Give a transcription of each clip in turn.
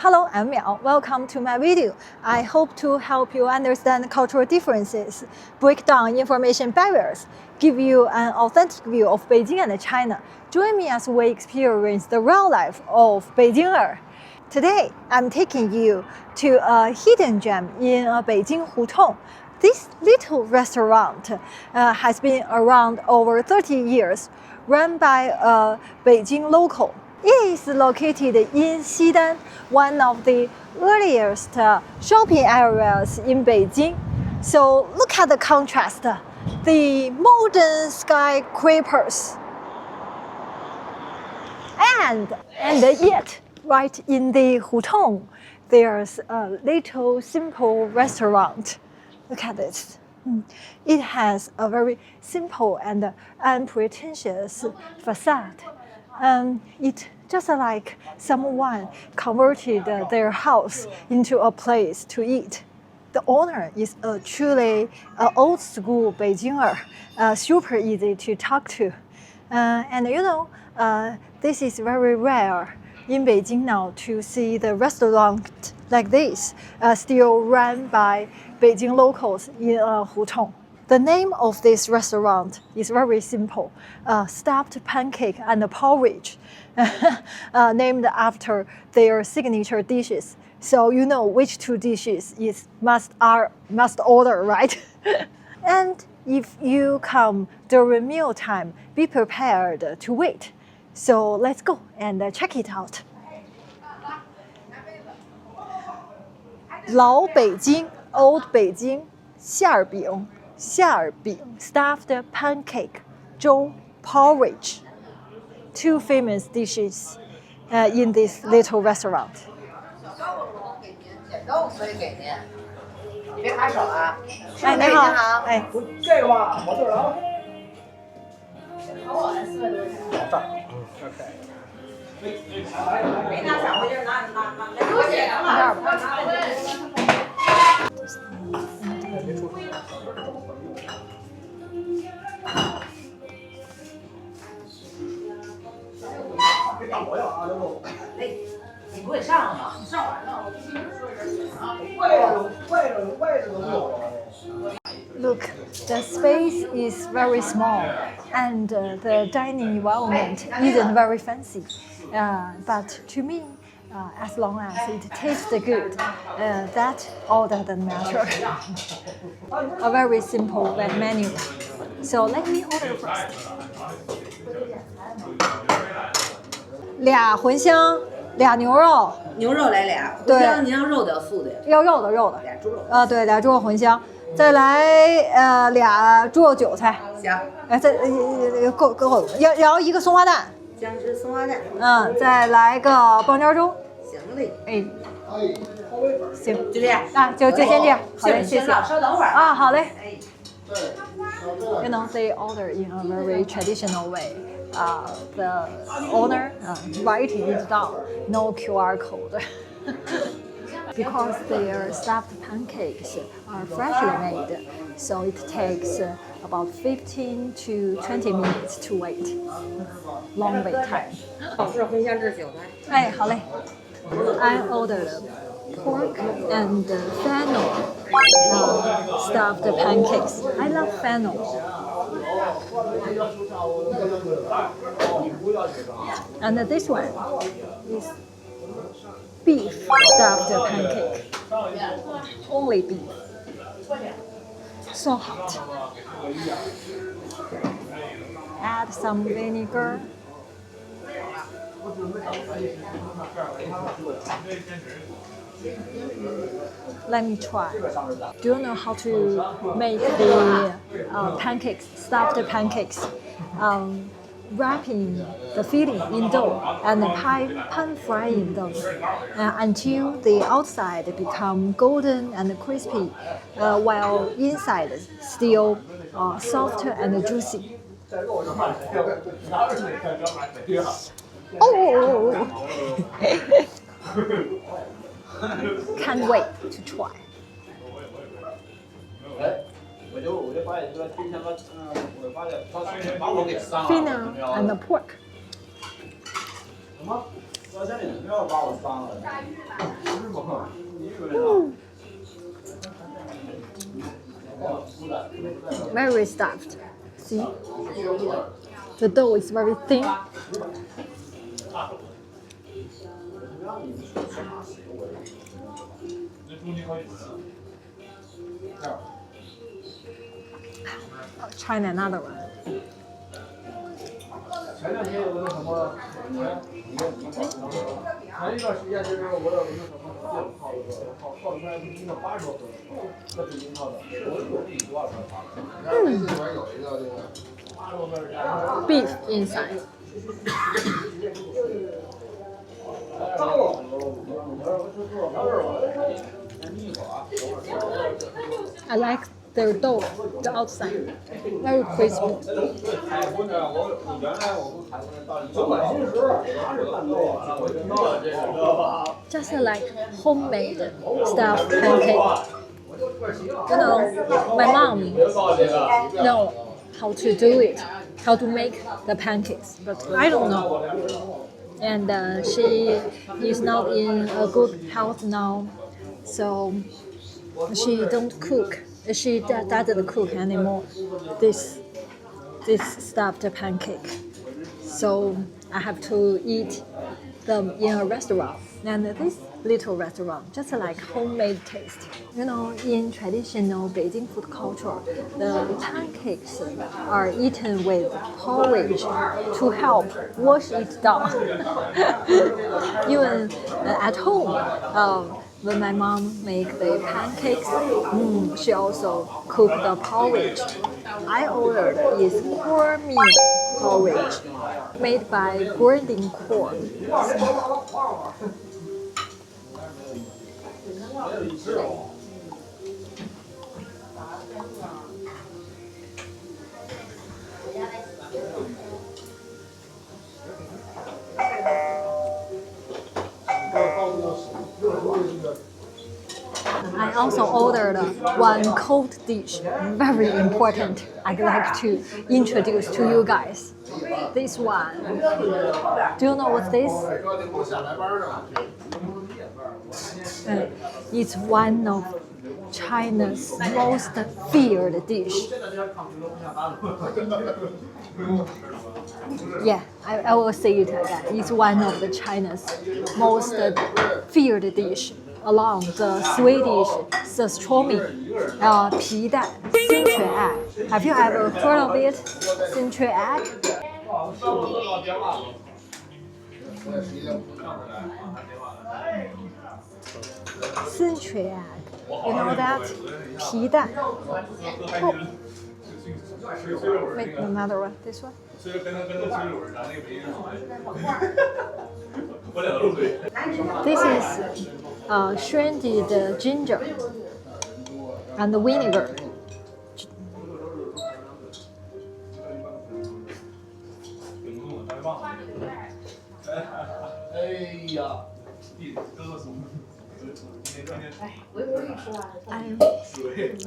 Hello, I'm Miao. Welcome to my video. I hope to help you understand cultural differences, break down information barriers, give you an authentic view of Beijing and China. Join me as we experience the real life of Beijinger. Today, I'm taking you to a hidden gem in Beijing Hutong. This little restaurant has been around over 30 years, run by a Beijing local. It is located in Xidan, one of the earliest shopping areas in Beijing. So look at the contrast, the modern skyscrapers. And yet, right in the Hutong, there's a little simple restaurant. Look at this. It has a very simple and unpretentious facade. It just like someone converted their house into a place to eat. The owner is a truly old school Beijinger, super easy to talk to. This is very rare in Beijing now to see the restaurant like this, still run by Beijing locals in Hutong. The name of this restaurant is very simple, stuffed pancake and porridge, named after their signature dishes. So you know which two dishes is must order, right? And if you come during mealtime, be prepared to wait. So let's go and check it out. 老北京 Old Beijing 馅儿饼 stuffed pancake, 粥 porridge, two famous dishes in this little restaurant. 别卡手啊！哎，你好，哎，这个吧，我这儿来。这儿，OK。没拿小回去拿，给我写上了。别打我呀啊！这都。哎，你不会上吗？你上晚上我必须说人啊。位置都没有了。Look, the space is very small, and the dining environment isn't very fancy. But to me, as long as it tastes good, that all doesn't matter. A very simple menu. So let me order first. 俩茴香，俩牛肉。牛肉来俩，对，你要肉的要素的呀？要肉的。俩猪肉。对，俩猪肉茴香，再来俩猪肉韭菜。行。再够，要一个松花蛋。姜汁松花蛋。再来个棒尖粥。行嘞。哎，行，就这样啊，就先这样。好嘞，谢谢。稍等会儿啊，好嘞。哎。You know, they order in a very traditional way. The owner writing it down, no QR code. Because their stuffed pancakes are freshly made, so it takes about 15 to 20 minutes to wait. Long wait time. 是茴香汁韭菜。哎，好嘞。I ordered pork and fennel stuffed pancakes. I love fennel. And this one is beef stuffed pancake. Only beef. So hot. Add some vinegar. Let me try. Do you know how to make the pancakes, stuffed pancakes? Wrapping the filling in dough and pan frying them until the outside become golden and crispy, while inside still soft and juicy. Oh! Can't wait to try. 我就发现这个今天我发现他把我给杀了。Fennel and pork. Very stuffed. See, the dough is very thin. I'll try another one. 前两天有个那什么，前一段时间就是我有那什么店泡的，泡出来应该80多分，在北京泡的，我自己多少分泡的？然后这里边有一个这个80多分，然后 Beef inside. I like their dough, the outside, very crispy. Just like homemade stuffed pancake. You know, my mom know how to do it, how to make the pancakes, but I don't know. And she is not in a good health now, so she don't cook. She doesn't cook anymore. This stuffed pancake, so I have to eat them in a restaurant. And this little restaurant, just like homemade taste. You know, in traditional Beijing food culture, the pancakes are eaten with porridge to help wash it down. Even at home, when my mom make the pancakes, she also cook the porridge. I ordered is cornmeal porridge made by grinding corn. I also ordered one cold dish, very important. I'd like to introduce to you guys. This one. Do you know what's this? It's one of China's most feared dish. Yeah, I will say it again. It's one of the China's most feared dish, along the Swedish sashimi, pidan, egg. Have you ever heard of it? Egg? Egg. You know that? Pidan. Oh. Wait, another one. This one? This is shredded ginger and vinegar.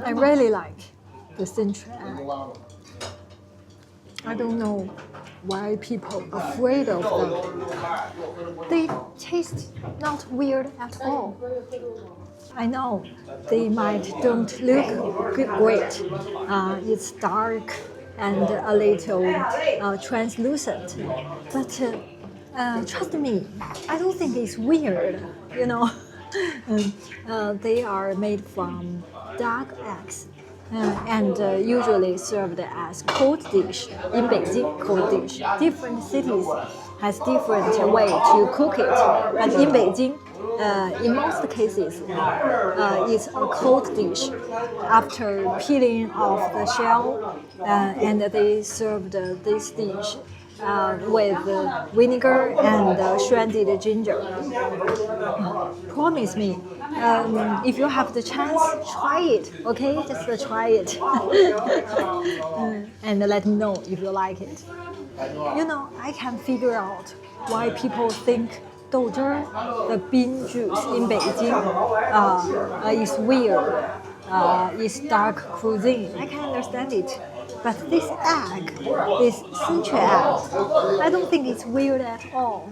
I really like the century egg. I don't know why people are afraid of them. They taste not weird at all. I know they might don't look great. It's dark and a little translucent, but trust me, I don't think it's weird. You know, they are made from duck eggs. And usually served as cold dish in Beijing. Cold dish. Different cities has different way to cook it, but in Beijing, in most cases, it's a cold dish. After peeling off the shell, and they served this dish with vinegar and shredded ginger. Promise me, if you have the chance, try it, okay? Just try it. And let me know if you like it. You know, I can figure out why people think 豆汁儿, the bean juice in Beijing, is weird, is dark cuisine. I can understand it. But this egg, this century egg, I don't think it's weird at all.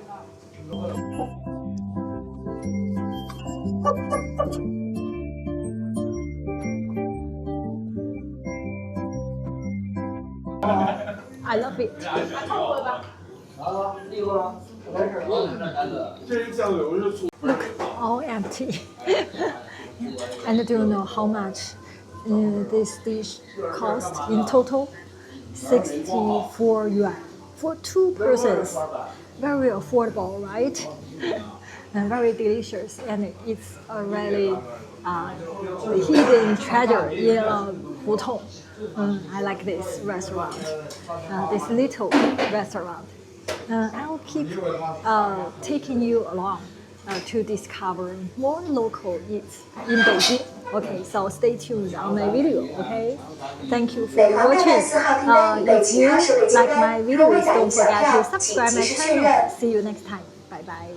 I love it. 啊，立过了，没事啊。这是酱油是醋。 Look, all empty. And do you know how much this dish cost in total? 64 yuan for 2 persons. Very affordable, right? And very delicious, and it's a really hidden treasure in Hutong. I like this restaurant, this little restaurant. I'll keep taking you along to discover more local eats in Beijing. Okay, so stay tuned on my video. Okay, thank you for watching. If you like my videos, don't forget to subscribe my channel. See you next time. Bye bye.